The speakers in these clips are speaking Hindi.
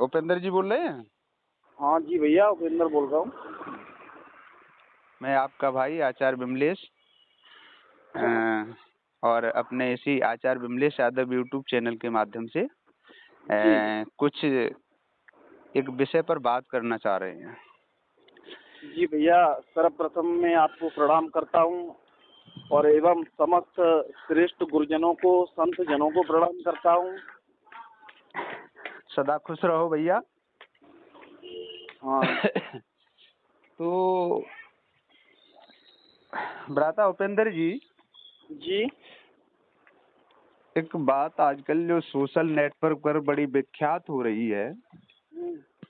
उपेंद्र जी बोल रहे हैं? हाँ जी भैया, उपेंद्र बोल रहा हूँ। मैं आपका भाई आचार्य विमलेश और अपने इसी आचार्य विमलेश यादव यूट्यूब चैनल के माध्यम से कुछ एक विषय पर बात करना चाह रहे हैं। जी भैया, सर्वप्रथम मैं आपको प्रणाम करता हूँ और एवं समस्त श्रेष्ठ गुरुजनों को, संत जनों को प्रणाम करता हूँ। सदा खुश रहो भैया। हाँ। तो भ्राता उपेंद्र जी, एक बात आजकल जो सोशल नेटवर्क पर बड़ी विख्यात हो रही है,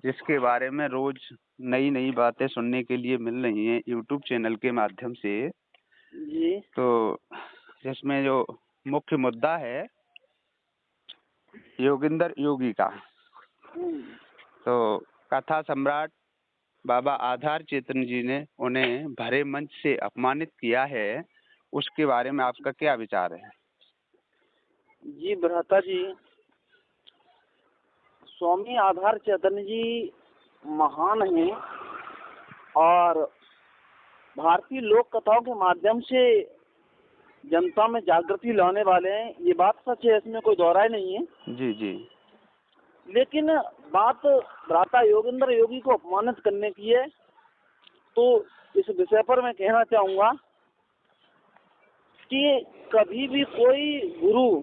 जिसके बारे में रोज नई नई बातें सुनने के लिए मिल रही हैं यूट्यूब चैनल के माध्यम से जी। तो जिसमें जो मुख्य मुद्दा है योगिंदर योगी का, तो कथा सम्राट बाबा आधार चेतन जी ने उन्हें भरे मंच से अपमानित किया है, उसके बारे में आपका क्या विचार है? जी भ्राता जी, स्वामी आधार चेतन जी महान हैं और भारतीय लोक कथाओं के माध्यम से जनता में जागृति लाने वाले हैं। ये बात सच है, इसमें कोई दोहराय नहीं है। जी जी। लेकिन बात भ्राता योगेंद्र योगी को अपमानित करने की है, तो इस विषय पर मैं कहना चाहूँगा कि कभी भी कोई गुरु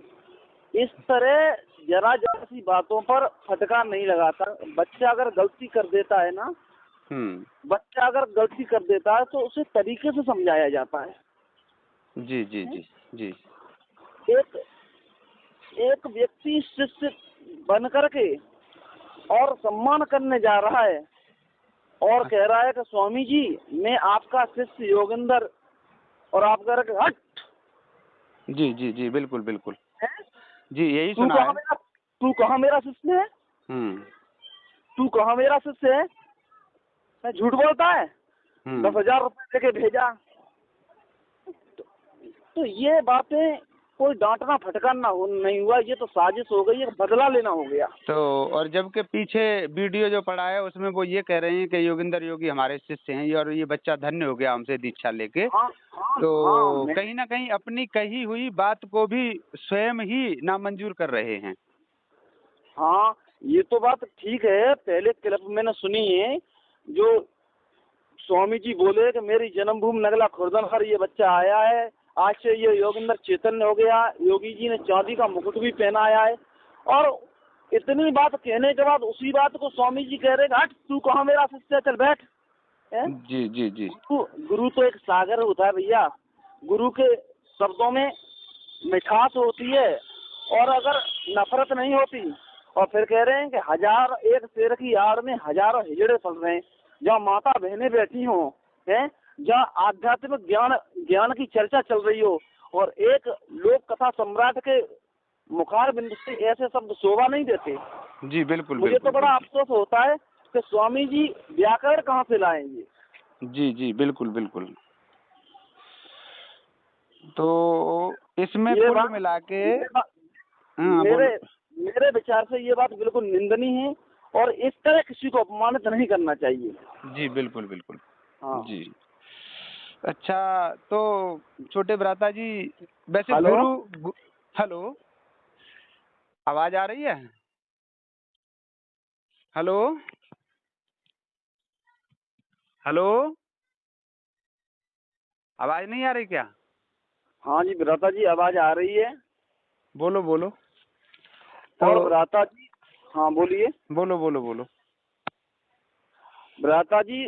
इस तरह जरा जरा सी बातों पर फटकार नहीं लगाता। बच्चा अगर गलती कर देता है ना, बच्चा अगर गलती कर देता है तो उसे तरीके से समझाया जाता है। जी जी जी जी। एक व्यक्ति शिष्य बन करके और सम्मान करने जा रहा है और कह रहा है कि स्वामी जी मैं आपका शिष्य योगेंद्र, और आप कह रहे हट। जी जी जी, बिल्कुल बिल्कुल जी, यही सुना है। तू कहाँ मेरा शिष्य है? तू कहाँ मेरा शिष्य है? मैं झूठ बोलता है? 10,000 रुपए देके भेजा। तो ये बातें कोई डांटना फटकारना नहीं हुआ, ये तो साजिश हो गई, बदला लेना हो गया। तो और जबकि पीछे वीडियो जो पड़ा है उसमें वो ये कह रहे हैं कि योगिंदर योगी हमारे शिष्य हैं और ये बच्चा धन्य हो गया हमसे दीक्षा लेके। हाँ, तो कहीं ना कहीं अपनी कही हुई बात को भी स्वयं ही नामंजूर कर रहे हैं। हाँ, ये तो बात ठीक है। पहले क्लिप मैंने सुनी है जो स्वामी जी बोले कि मेरी जन्मभूमि नगला खुर्दन पर ये बच्चा आया है, आज से ये योगिंदर चैतन्य हो गया। योगी जी ने चांदी का मुकुट भी पहनाया है। और इतनी बात कहने के बाद उसी बात को स्वामी जी कह रहे हट, तू कहाँ मेरा शिष्य, चल बैठ। जी जी जी। गुरु तो एक सागर होता है भैया। गुरु के शब्दों में मिठास होती है और अगर नफरत नहीं होती। और फिर कह रहे हैं कि 1000 एक शेर की आड़ में हजारों हिजड़े पड़ रहे हैं। जहाँ माता बहनें बैठी हों, हैं, जहाँ आध्यात्मिक ज्ञान की चर्चा चल रही हो और एक लोक कथा सम्राट के मुखार बिंदु से ऐसे शब्द शोभा नहीं देते। जी बिल्कुल। मुझे तो बड़ा अफसोस होता है कि स्वामी जी व्याकरण कहाँ से लाएंगे। जी जी बिल्कुल बिल्कुल। तो इसमें कुल मिला के मेरे विचार से ये बात बिल्कुल निंदनीय है और इस तरह किसी को अपमानित नहीं करना चाहिए। जी बिल्कुल बिल्कुल। हाँ जी। अच्छा, तो छोटे भ्राता जी वैसे हेलो, आवाज आ रही है? हेलो हेलो, आवाज नहीं आ रही क्या? हाँ जी भ्राता जी, आवाज आ रही है। बोलो बोलो। तो और भ्राता जी, हाँ बोलिए। बोलो बोलो बोलो। भ्राता जी,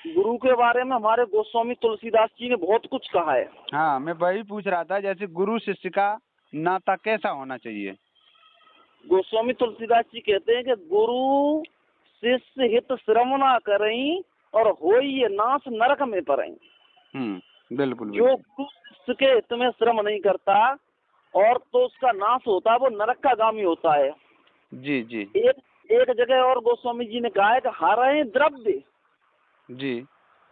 गुरु के बारे में हमारे गोस्वामी तुलसीदास जी ने बहुत कुछ कहा है। हाँ, मैं वही पूछ रहा था, जैसे गुरु शिष्य का नाता कैसा होना चाहिए? गोस्वामी तुलसीदास जी कहते हैं कि गुरु शिष्य हित श्रम ना करें और होई ये नाश नरक में पड़ें। बिल्कुल। जो गुरु शिष्य के हित में श्रम नहीं करता और तो उसका नाश होता है, वो नरक का गामी होता है। जी जी। एक जगह और गोस्वामी जी ने कहा है कि हरें द्रव्य, जी,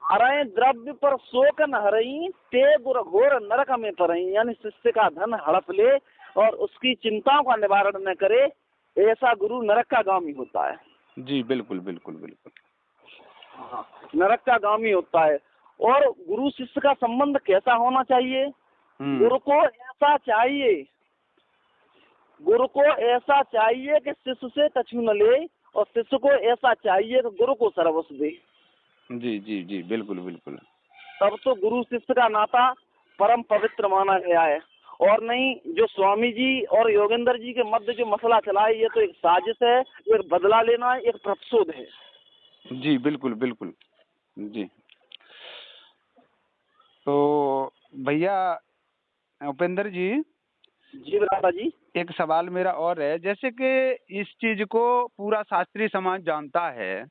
हरें द्रव्य पर शोक न हरई ते गुर घोर नरक में पड़ई। यानी शिष्य का धन हड़प ले और उसकी चिंताओं का निवारण न करे, ऐसा गुरु नरक का गामी होता है। जी बिल्कुल बिल्कुल बिल्कुल। हाँ, नरक का गामी होता है। और गुरु शिष्य का संबंध कैसा होना चाहिए? गुरु को ऐसा चाहिए, गुरु को ऐसा चाहिए कि शिष्य से कछु न ले, और शिष्य को ऐसा चाहिए कि गुरु को सर्वस्व दे। जी जी जी बिल्कुल बिल्कुल। तब तो गुरु शिष्य का नाता परम पवित्र माना गया है। और नहीं, जो स्वामी जी और योगेंद्र जी के मध्य जो मसला चला है, ये तो एक साजिश है, एक बदला लेना है, एक प्रतिशोध है। जी बिल्कुल बिल्कुल। जी तो भैया उपेंद्र जी, जी भ्राता जी। एक सवाल मेरा और है, जैसे कि इस चीज को पूरा शास्त्रीय समाज जानता है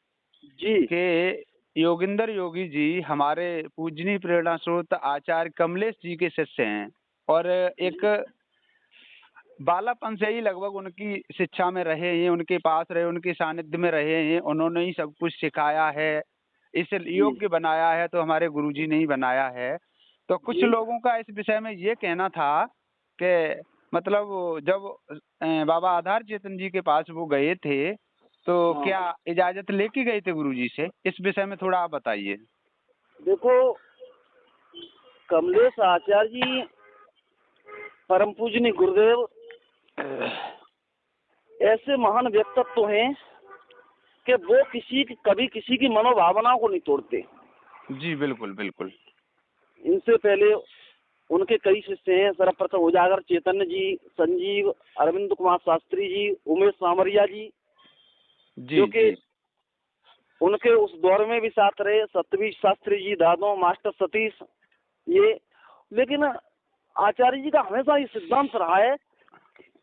जी कि योगिंदर योगी जी हमारे पूजनीय प्रेरणा स्रोत आचार्य कमलेश जी के शिष्य हैं, और एक बालापन से ही लगभग उनकी शिक्षा में रहे हैं, उनके पास रहे, उनके सानिध्य में रहे हैं, उन्होंने ही सब कुछ सिखाया है, इस जी योग्य बनाया है तो हमारे गुरुजी ने ही बनाया है। तो कुछ जी लोगों का इस विषय में ये कहना था कि मतलब जब बाबा आधार चेतन जी के पास वो गए थे तो हाँ। क्या इजाजत लेके गए थे गुरुजी से? इस विषय में थोड़ा आप बताइए। देखो, कमलेश आचार्य जी परम पूजनीय गुरुदेव ऐसे महान व्यक्तित्व हैं कि वो कभी किसी की मनोभावनाओं को नहीं तोड़ते। जी बिल्कुल बिल्कुल। इनसे पहले उनके कई शिष्य हैं। सर्वप्रथम उजागर चैतन्य जी, संजीव, अरविंद कुमार शास्त्री जी, उमेश सामरिया जी, जी जो कि जी उनके उस दौर में भी साथ रहे। सतवीर शास्त्री जी, दादो, मास्टर सतीश, ये। लेकिन आचार्य जी का हमेशा ये सिद्धांत रहा है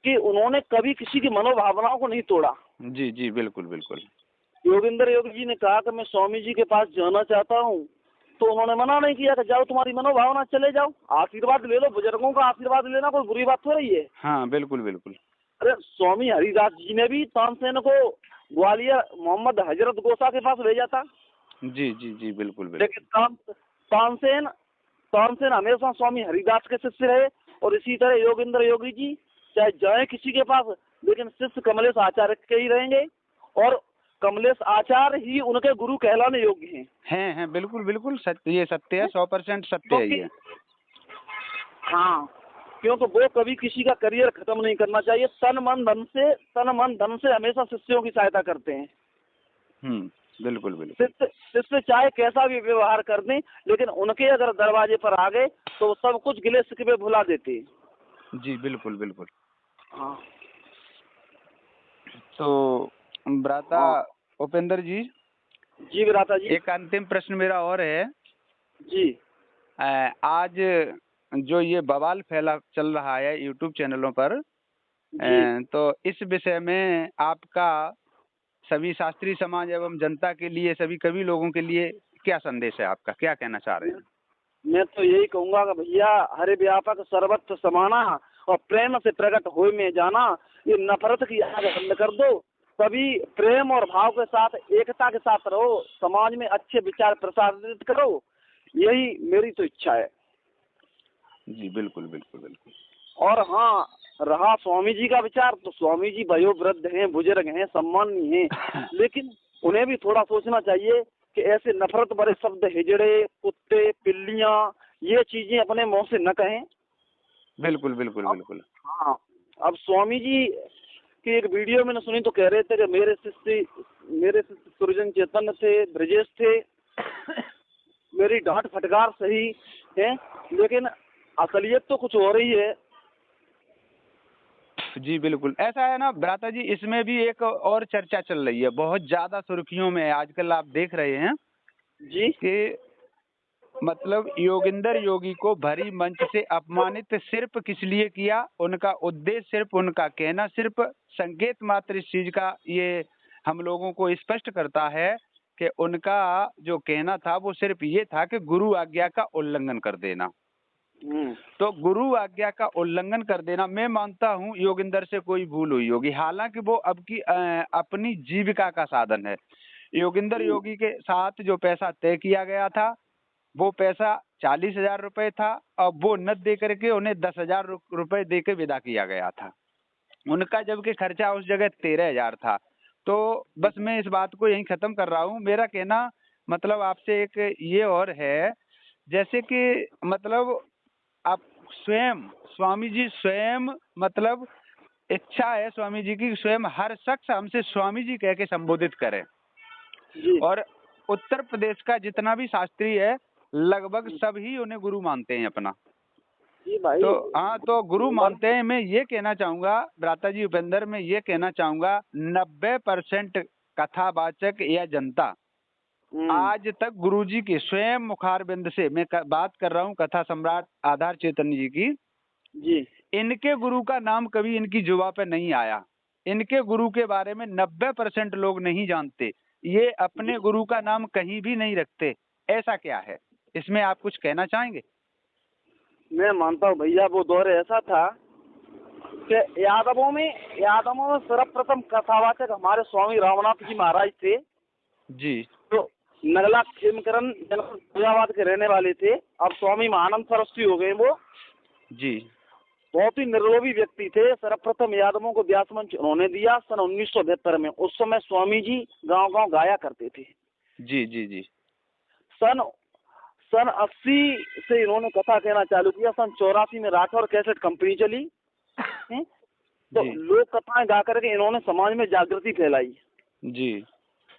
कि उन्होंने कभी किसी की मनोभावनाओं को नहीं तोड़ा। जी जी बिल्कुल बिल्कुल। योगेंद्र योगी जी ने कहा कि मैं स्वामी जी के पास जाना चाहता हूँ, तो उन्होंने मना नहीं किया कि जाओ, तुम्हारी मनोभावना, चले जाओ, आशीर्वाद ले लो। बुजुर्गों का आशीर्वाद लेना कोई बुरी बात हो रही है? हाँ बिल्कुल बिल्कुल। अरे स्वामी हरिदास जी ने भी तानसेन को ग्वालियर मोहम्मद हजरत गोसा के पास भेजा था। जी जी जी बिल्कुल बिल्कुल। लेकिन तानसेन तानसेन हमेशा स्वामी हरिदास के शिष्य रहे। और इसी तरह योगेंद्र योगी जी चाहे जाए किसी के पास, लेकिन शिष्य कमलेश आचार्य के ही रहेंगे, और कमलेश आचार्य ही उनके गुरु कहलाने योग्य हैं। हैं बिल्कुल बिल्कुल सत्य, ये सत्य है, 100% सत्य है क्योंकि ये। हाँ, क्योंकि वो कभी किसी का करियर खत्म नहीं करना चाहिए। तन मन धन से हमेशा शिष्यों की सहायता करते हैं। बिल्कुल बिल्कुल। शिष्य चाहे कैसा भी व्यवहार कर दें, लेकिन उनके अगर दरवाजे पर आ गए तो वो सब कुछ गिले शिकवे भुला देते हैं। जी बिल्कुल बिल्कुल। हाँ तो भ्राता हाँ उपेंद्र जी, जी भ्राता जी। एक अंतिम प्रश्न मेरा और है। जी आज जो ये बवाल फैला चल रहा है यूट्यूब चैनलों पर, जी तो इस विषय में आपका सभी शास्त्रीय समाज एवं जनता के लिए, सभी कवि लोगों के लिए क्या संदेश है आपका, क्या कहना चाह रहे हैं? मैं तो यही कहूंगा कि भैया, हरे व्यापक सर्वत्र समाना और प्रेम से प्रकट हो में जाना। ये नफरत की आग बंद कर दो, सभी प्रेम और भाव के साथ, एकता के साथ रहो, समाज में अच्छे विचार प्रसारित करो। यही मेरी तो इच्छा है। जी बिल्कुल बिल्कुल बिल्कुल। और हाँ, रहा स्वामी जी का विचार, तो स्वामी जी वयोवृद्ध हैं, बुजुर्ग हैं, सम्माननीय हैं, लेकिन उन्हें भी थोड़ा सोचना चाहिए कि ऐसे नफरत भरे शब्द हिजड़े, कुत्ते, पिल्लियां, ये चीजें अपने मुंह से न कहें। बिल्कुल बिल्कुल अब बिल्कुल। हाँ, अब स्वामी जी की एक वीडियो मैंने सुनी तो कह रहे थे कि मेरे शिष्य सृजन चेतन थे, ब्रजेश थे, मेरी डांट फटकार सही है, लेकिन असलियत तो कुछ हो रही है। जी बिल्कुल, ऐसा है ना भ्राता जी, इसमें भी एक और चर्चा चल रही है, बहुत ज्यादा सुर्खियों में है आजकल, आप देख रहे हैं जी कि मतलब योगिंदर योगी को भरी मंच से अपमानित सिर्फ किस लिए किया, उनका उद्देश्य सिर्फ, उनका कहना सिर्फ, संकेत मात्र इस चीज का ये हम लोगों को स्पष्ट करता है कि उनका जो कहना था वो सिर्फ ये था कि गुरु आज्ञा का उल्लंघन कर देना। तो गुरु आज्ञा का उल्लंघन कर देना, मैं मानता हूँ योगिंदर से कोई भूल हुई होगी, हालांकि वो अपनी जीविका का साधन है। योगिंदर योगी के साथ जो पैसा तय किया गया था वो पैसा 40,000 रुपए था, और वो न दे करके उन्हें 10,000 रुपए दे के विदा किया गया था। उनका जबकि खर्चा उस जगह 13,000 था। तो बस मैं इस बात को यहीं खत्म कर रहा हूँ। मेरा कहना मतलब आपसे एक ये और है, जैसे कि मतलब आप स्वयं, स्वामी जी स्वयं मतलब इच्छा है स्वामी जी की स्वयं हर शख्स हमसे स्वामी जी कह के संबोधित करे। जी और उत्तर प्रदेश का जितना भी शास्त्री है लगभग सभी उन्हें गुरु मानते हैं अपना। जी भाई। तो हाँ, तो गुरु मानते हैं। मैं ये कहना चाहूंगा भ्राता जी उपेंद्र, मैं ये कहना चाहूंगा 90% कथावाचक या जनता आज तक गुरुजी के स्वयं मुखारबिंद से मैं बात कर रहा हूँ कथा सम्राट आधार चैतन्य जी की, जी इनके गुरु का नाम कभी इनकी जुबा पे नहीं आया। इनके गुरु के बारे में 90% लोग नहीं जानते। ये अपने गुरु का नाम कहीं भी नहीं रखते। ऐसा क्या है? इसमें आप कुछ कहना चाहेंगे? मैं मानता हूँ भैया, वो दौर ऐसा था कि यादवों में सर्वप्रथम कथावाचक हमारे स्वामी रामनाथ जी महाराज थे, जी तो नगला खेमकरण जनपद फैजाबाद के रहने वाले थे। अब स्वामी महानंद सरस्वती हो गए। वो जी बहुत ही निर्लोभी व्यक्ति थे। सर्वप्रथम यादवों को व्यास मंच उन्होंने दिया सन 1972 में। उस समय स्वामी जी गांव गांव गाया करते थे। जी जी जी सन सन 80 से इन्होंने कथा कहना चालू किया। सन 84 में राठौर कैसेट कंपनी चली है? तो जी लोक कथाएं गा करके इन्होंने समाज में जागृति फैलाई जी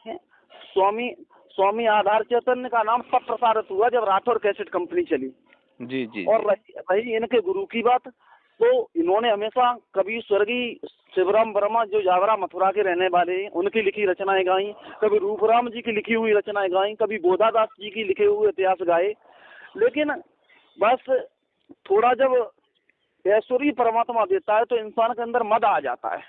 है। स्वामी स्वामी आधार चैतन्य का नाम तब प्रसारित हुआ जब राठौर कैसेट कंपनी चली। जी जी और रही इनके गुरु की बात, तो इन्होंने हमेशा कभी स्वर्गीय शिवराम वर्मा जो जावरा मथुरा के रहने वाले हैं उनकी लिखी रचनाएं गाई, कभी रूपराम जी की लिखी हुई रचनाएं गाई, कभी बोधादास जी की लिखे हुए इतिहास गाए। लेकिन बस थोड़ा जब ऐश्वर्य परमात्मा देता है तो इंसान के अंदर मद आ जाता है,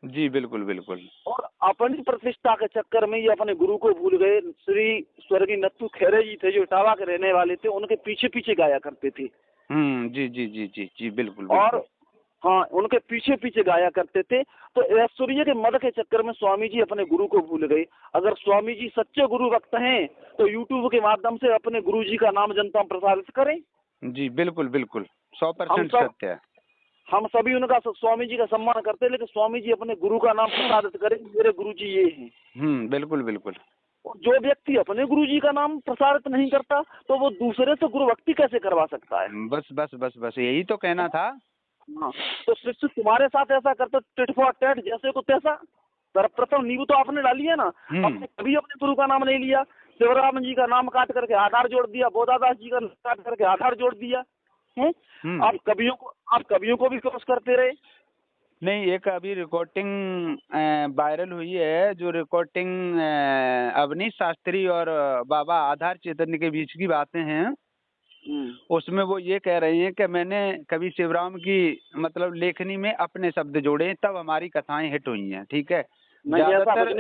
जी बिल्कुल बिल्कुल। और अपनी प्रतिष्ठा के चक्कर में ये अपने गुरु को भूल गए। श्री स्वर्गीय नत्थू खैरे जी थे जो इटावा के रहने वाले थे, उनके पीछे पीछे गाया करते थे। जी जी जी जी जी बिल्कुल और बिल्कुल। हाँ, उनके पीछे पीछे गाया करते थे। तो ऐश्वर्य के मद के चक्कर में स्वामी जी अपने गुरु को भूल गए। अगर स्वामी जी सच्चे गुरु भक्त हैं तो यूट्यूब के माध्यम से अपने गुरु जी का नाम जनता में प्रसारित करें। जी बिल्कुल बिल्कुल, 100% हम सब सत्य है। हम सभी उनका स्वामी जी का सम्मान करते हैं, लेकिन स्वामी जी अपने गुरु का नाम प्रसारित करें, मेरे गुरु जी ये हैं। बिल्कुल बिल्कुल। और जो व्यक्ति अपने गुरु जी का नाम प्रसारित नहीं करता तो वो दूसरे से गुरु भक्ति कैसे करवा सकता है? बस बस बस बस यही तो कहना था। हाँ, तो शिष्य तुम्हारे साथ ऐसा करते टिट फॉर टैट, जैसे को तैसा। सर्वप्रथम नींव तो आपने डाली है ना। आपने कभी अपने गुरु का नाम नहीं लिया। शिवराम जी का नाम काट करके आधार जोड़ दिया, बोधादास जी का नाम काट करके आधार जोड़ दिया है। आप कवियों को भी क्रॉस करते रहे। नहीं, एक अभी रिकॉर्डिंग वायरल हुई है, जो रिकॉर्डिंग अवनीश शास्त्री और बाबा आधार चैतन्य के बीच की बातें हैं। उसमें वो ये कह रहे हैं कि मैंने कभी शिवराम की मतलब लेखनी में अपने शब्द जोड़े तब हमारी कथाएं हिट हुई हैं। ठीक है, ज्यादातर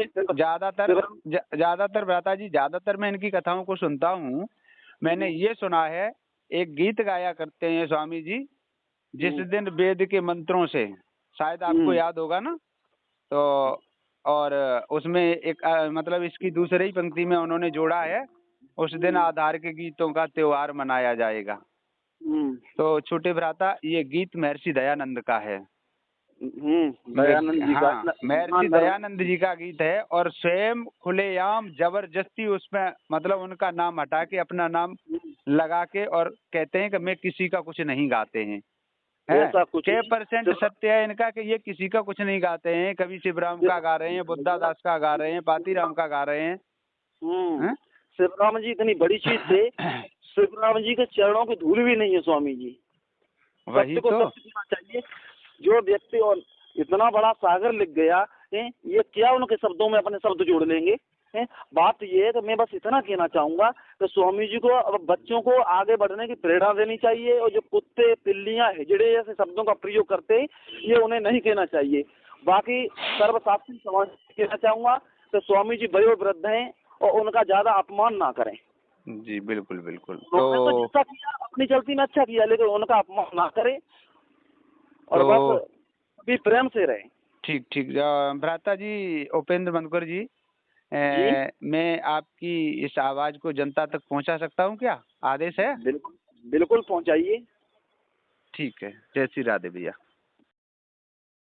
भ्राता जी, ज्यादातर मैं इनकी कथाओं को सुनता हूँ। मैंने ये सुना है, एक गीत गाया करते हैं स्वामी जी, जिस दिन वेद के मंत्रों से, शायद आपको याद होगा ना। तो और उसमें एक मतलब इसकी दूसरी ही पंक्ति में उन्होंने जोड़ा है, उस दिन आधार के गीतों का त्योहार मनाया जाएगा। तो छोटे भ्राता, ये गीत महर्षि दयानंद का है। दयानंद जी का, महर्षि दयानंद जी का गीत है, और स्वयं खुलेआम जबरदस्ती उसमें मतलब उनका नाम हटा के अपना नाम लगा के और कहते हैं कि मैं किसी का कुछ नहीं गाते हैं। क्या % सत्य है इनका कि ये किसी का कुछ नहीं गाते हैं? कभी शिवराम का गा रहे हैं, बुद्धादास का गा रहे हैं, पातीराम का गा रहे हैं। शिवराम जी इतनी बड़ी चीज थे, शिवराम जी के चरणों की धूल भी नहीं है स्वामी जी। वही तो चाहिए। जो व्यक्ति और इतना बड़ा सागर लिख गया है, ये क्या उनके शब्दों में अपने शब्द जोड़ लेंगे है? बात ये है कि मैं बस इतना कहना चाहूंगा कि स्वामी जी को अब बच्चों को आगे बढ़ने की प्रेरणा देनी चाहिए, और जो कुत्ते बिल्लियां हिजड़े जैसे शब्दों का प्रयोग करते हैं ये उन्हें नहीं कहना चाहिए। बाकी सर्वशास्त्री समाज कहना चाहूंगा कि स्वामी जी वयोवृद्ध हैं और उनका ज्यादा अपमान ना करें। जी बिल्कुल बिल्कुल। तो अच्छा किया, अपनी चलती में अच्छा किया, लेकिन उनका अपमान ना करें और बस अभी प्रेम से रहे। ठीक ठीक। भ्राता जी उपेंद्र मनकुर जी, मैं आपकी इस आवाज को जनता तक पहुंचा सकता हूं क्या? आदेश है? बिल्कुल बिल्कुल पहुंचाइए। ठीक है। जय श्री राधे भैया।